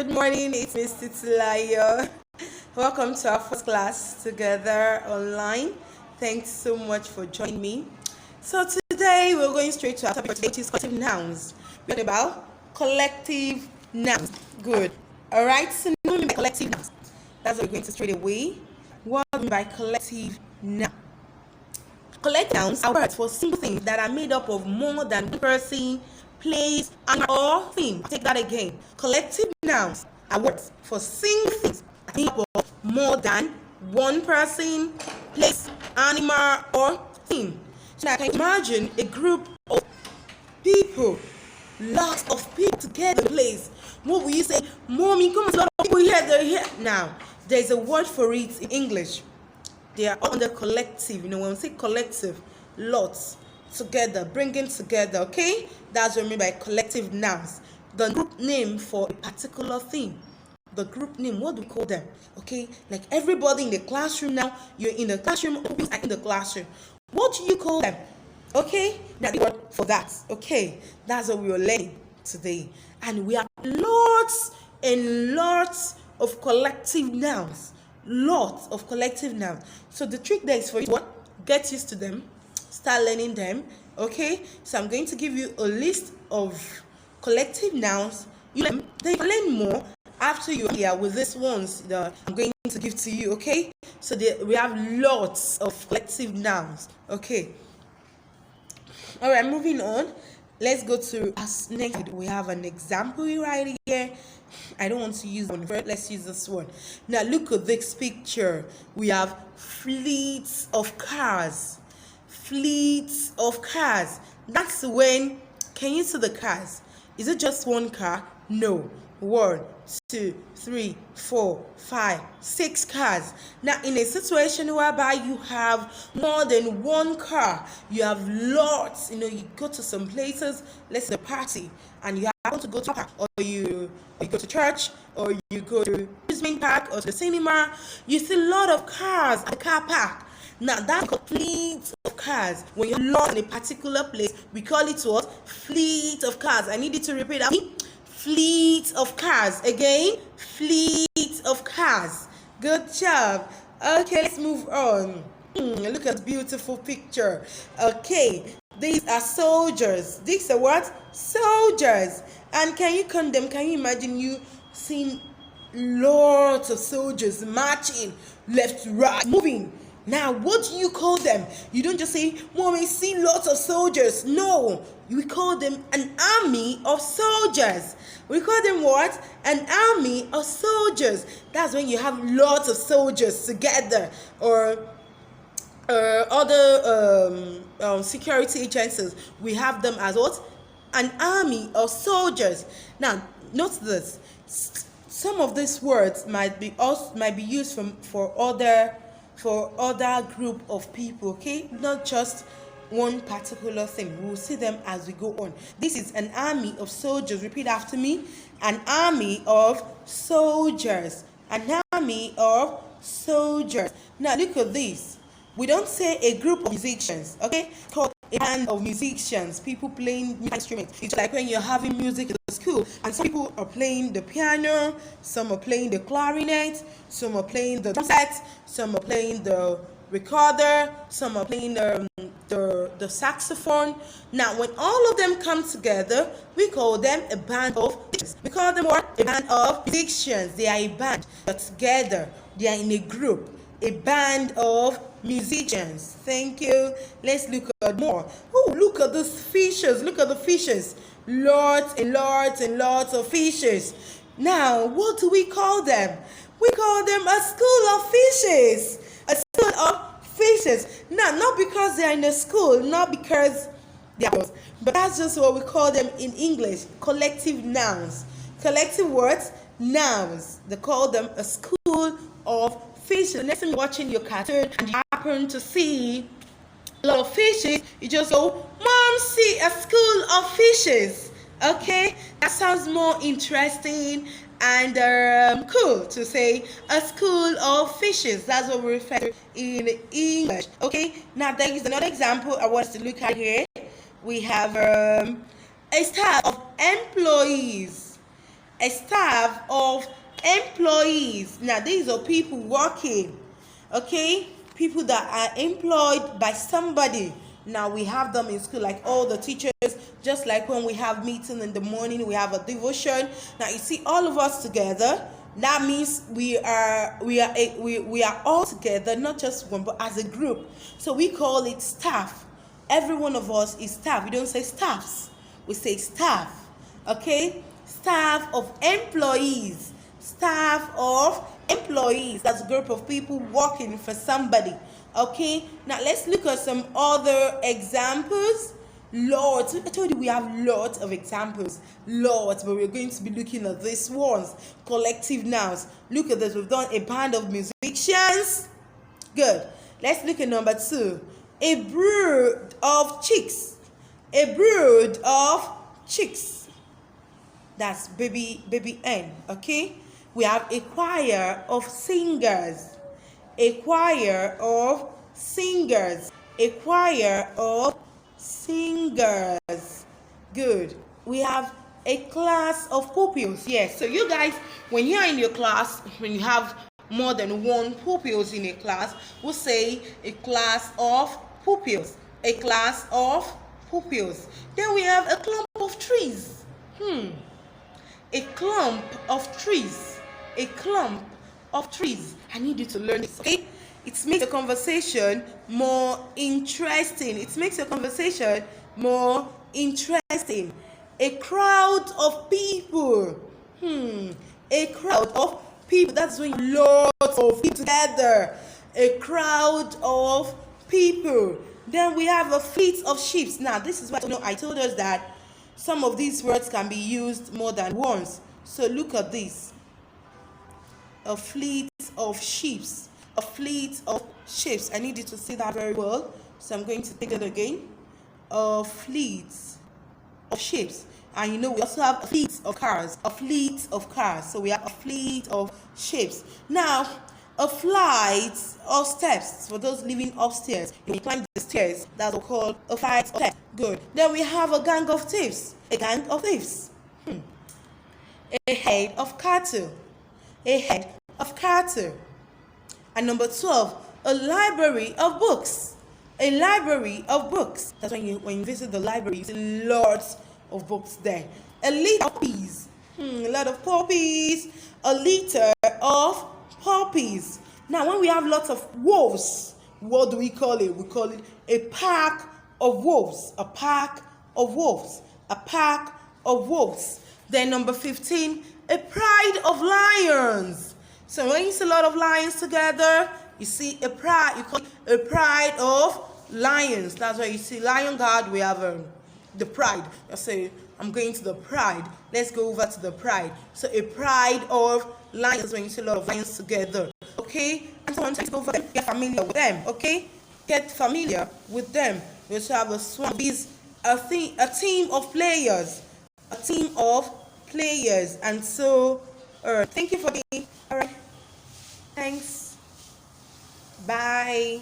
good morning. It's Miss Titilayo. Welcome to our first class together online. Thanks so much for joining me. So today we're going straight to our topic, which is collective nouns. We're talking about collective nouns. Good. All right. So what do you mean by collective nouns? That's what we're going to straight away. What do you mean by collective noun? Collective nouns are words for simple things that are made up of more than one person, place, animal, or thing. Take that again. Collective nouns are words for single things that are made up of more than one person, place, animal, or thing. So now I can imagine a group of people, lots of people together in a place. What will you say? Mommy, come on, a lot of people here, they're here. Now, there's a word for it in English. They are under collective. When we say collective, lots, together, bringing together, okay? That's what I mean by collective nouns. The group name for a particular thing. The group name, what do we call them? Okay? Like everybody in the classroom now, you're in the classroom, people are in the classroom. What do you call them? Okay? Now the word for that. Okay? That's what we are learning today. And we have lots and lots of collective nouns. Lots of collective nouns. So the trick there is for you to what? Get used to them. Start learning them. Okay? So I'm going to give you a list of collective nouns. Then you can learn more after you're here with these ones that I'm going to give to you. Okay? So we have lots of collective nouns. Okay. Alright, moving on. Let's go to us next. We have an example right here. I don't want to use one first. Let's use this one. Now look at this picture. We have fleets of cars. Fleets of cars. That's when, can you see the cars? Is it just one car? No. 1, 2, 3, 4, 5, 6 cars. Now in a situation whereby you have more than one car, you have lots, you go to some places, let's say a party, and you happen to go to a park, or you go to church, or you go to amusement park, or to the cinema, you see a lot of cars at the car park. Now that's called fleet of cars. When you're lost in a particular place, we call it what? Fleet of cars. I need you to repeat after me. Fleet of cars. Again, fleet of cars. Good job. Okay, let's move on. Look at the beautiful picture. Okay, these are soldiers. These are what? Soldiers. And can you count them? Can you imagine you seeing lots of soldiers marching left, right, moving? Now, what do you call them? You don't just say, Mom, I see lots of soldiers. No, we call them an army of soldiers. We call them what? An army of soldiers. That's when you have lots of soldiers together, or other security agencies. We have them as what? An army of soldiers. Now, note this. Some of these words might be used for other group of people, okay? Not just one particular thing. We'll see them as we go on. This is an army of soldiers. Repeat after me. An army of soldiers. An army of soldiers. Now look at this. We don't say a group of musicians, okay? It's called a band of musicians, people playing music instruments. It's like when you're having music at school, and some people are playing the piano, some are playing the clarinet, some are playing the drum set, some are playing the recorder, some are playing the saxophone. Now, when all of them come together, we call them a band of musicians. We call them what? A band of musicians. They are a band. They're together. They are in a group. A band of musicians. Thank you. Let's look at more. Oh, look at those fishes. Look at the fishes. Lots and lots and lots of fishes. Now, what do we call them? We call them a school of fishes. A school of fishes. Now, not because they are in a school, not because they are, but that's just what we call them in English. Collective nouns. Collective words, nouns. They call them a school of fishes. The next time you're watching your cartoon and you happen to see a lot of fishes, you just go, Mom, see a school of fishes. Okay, that sounds more interesting and cool to say a school of fishes. That's what we refer to in English. Okay, now there is another example I want us to look at here. We have a staff of employees. a staff of employees. Now these are people working, okay, people that are employed by somebody. Now we have them in school, like all the teachers, just like when we have meeting in the morning, we have a devotion. Now you see all of us together. That means we are all together, not just one, but as a group. So we call it staff. Every one of us is staff. We don't say staffs, we say staff. Okay, staff of employees. Staff of employees, that's a group of people working for somebody. Okay, now let's look at some other examples. Lots. I told you we have lots of examples, lots, but we're going to be looking at these ones. Collective nouns. Look at this. We've done a band of musicians. Good. Let's look at number 2. A brood of chicks. A brood of chicks. That's baby N. Okay. We have a choir of singers. A choir of singers. A choir of singers. Good. We have a class of pupils. Yes. So you guys, when you're in your class, when you have more than one pupils in a class, we'll say a class of pupils. A class of pupils. Then we have a clump of trees. A clump of trees. A clump of trees. I need you to learn this, okay? It makes the conversation more interesting. It makes the conversation more interesting. A crowd of people. A crowd of people. That's when lots of people together. A crowd of people. Then we have a fleet of ships. Now, this is what I told us that some of these words can be used more than once. So look at this. A fleet of ships. A fleet of ships. I need you to see that very well. So I'm going to take it again. A fleet of ships. And you know we also have a fleet of cars. A fleet of cars. So we have a fleet of ships. Now, a flight of steps. For those living upstairs, when you climb the stairs, that's called a flight of steps. Good. Then we have a gang of thieves. A gang of thieves. A head of cattle. A head of cattle. And number 12, a library of books. A library of books. That's when you visit the library, you see lots of books there. A litter of puppies. A lot of puppies. A litter of puppies. Now, when we have lots of wolves, what do we call it? We call it a pack of wolves. A pack of wolves. A pack of wolves. Then number 15, a pride of lions. So when you see a lot of lions together, you see a pride. You call it a pride of lions. That's why you see Lion Guard. We have the pride. You say, I'm going to the pride. Let's go over to the pride. So a pride of lions when you see a lot of lions together. Okay? And so to go over them, get familiar with them. Okay? Get familiar with them. We also have a swarm. A team of players. A team of players. And so, thank you for being. All right. Thanks. Bye.